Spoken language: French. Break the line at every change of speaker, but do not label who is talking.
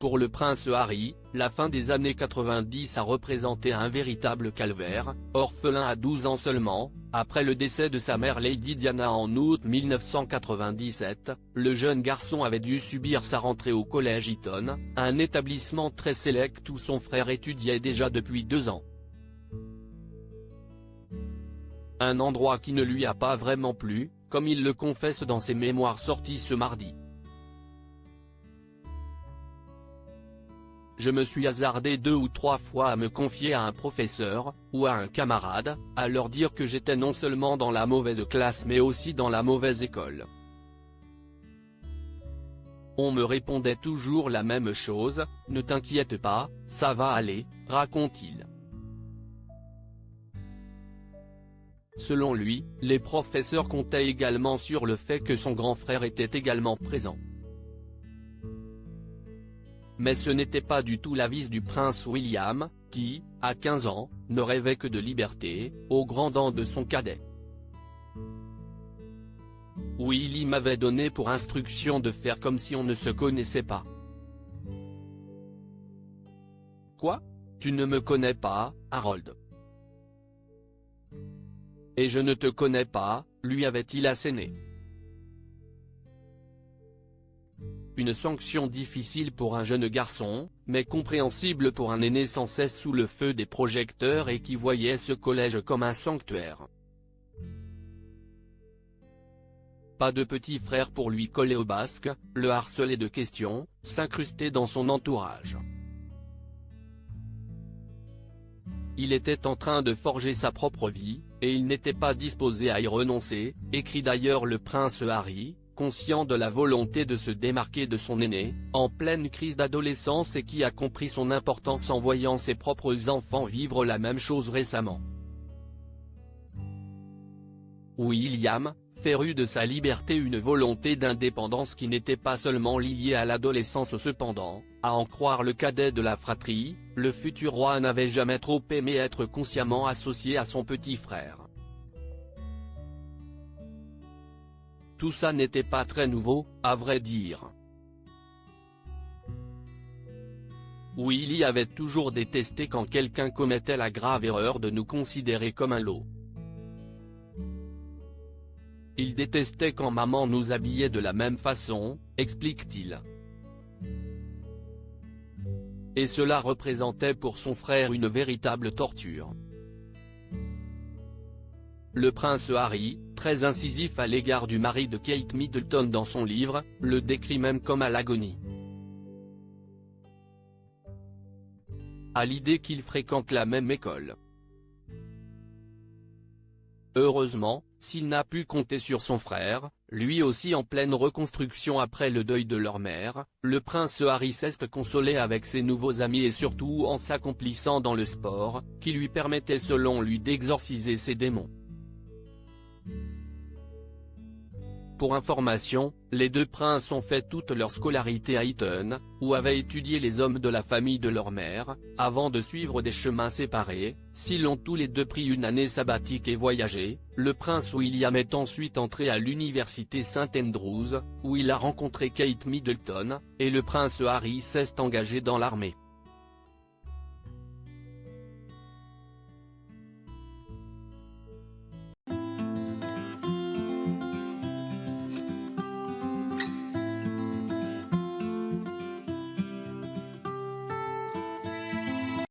Pour le prince Harry, la fin des années 90 a représenté un véritable calvaire. Orphelin à 12 ans seulement, après le décès de sa mère Lady Diana en août 1997, le jeune garçon avait dû subir sa rentrée au collège Eton, un établissement très sélect où son frère étudiait déjà depuis 2 ans. Un endroit qui ne lui a pas vraiment plu, comme il le confesse dans ses mémoires sortis ce mardi. Je me suis hasardé 2 ou 3 fois à me confier à un professeur, ou à un camarade, à leur dire que j'étais non seulement dans la mauvaise classe mais aussi dans la mauvaise école. On me répondait toujours la même chose, « Ne t'inquiète pas, ça va aller », raconte-t-il. Selon lui, les professeurs comptaient également sur le fait que son grand frère était également présent. Mais ce n'était pas du tout l'avis du prince William, qui, à 15 ans, ne rêvait que de liberté, aux grandes dents de son cadet. Willy m'avait donné pour instruction de faire comme si on ne se connaissait pas. Quoi ? Tu ne me connais pas, Harold ? Et je ne te connais pas, lui avait-il asséné. Une sanction difficile pour un jeune garçon, mais compréhensible pour un aîné sans cesse sous le feu des projecteurs et qui voyait ce collège comme un sanctuaire. Pas de petit frère pour lui coller au basque, le harceler de questions, s'incruster dans son entourage. Il était en train de forger sa propre vie, et il n'était pas disposé à y renoncer, écrit d'ailleurs le prince Harry, conscient de la volonté de se démarquer de son aîné, en pleine crise d'adolescence et qui a compris son importance en voyant ses propres enfants vivre la même chose récemment. William, féru de sa liberté, une volonté d'indépendance qui n'était pas seulement liée à l'adolescence cependant, à en croire le cadet de la fratrie, le futur roi n'avait jamais trop aimé être consciemment associé à son petit frère. Tout ça n'était pas très nouveau, à vrai dire. Willy avait toujours détesté quand quelqu'un commettait la grave erreur de nous considérer comme un lot. Il détestait quand maman nous habillait de la même façon, explique-t-il. Et cela représentait pour son frère une véritable torture. Le prince Harry, très incisif à l'égard du mari de Kate Middleton dans son livre, le décrit même comme à l'agonie. À l'idée qu'il fréquente la même école. Heureusement, s'il n'a pu compter sur son frère, lui aussi en pleine reconstruction après le deuil de leur mère, le prince Harry s'est consolé avec ses nouveaux amis et surtout en s'accomplissant dans le sport, qui lui permettait selon lui d'exorciser ses démons. Pour information, les 2 princes ont fait toute leur scolarité à Eton, où avaient étudié les hommes de la famille de leur mère, avant de suivre des chemins séparés. S'ils ont tous les 2 pris une année sabbatique et voyagé, le prince William est ensuite entré à l'université St Andrews, où il a rencontré Kate Middleton, et le prince Harry s'est engagé dans l'armée.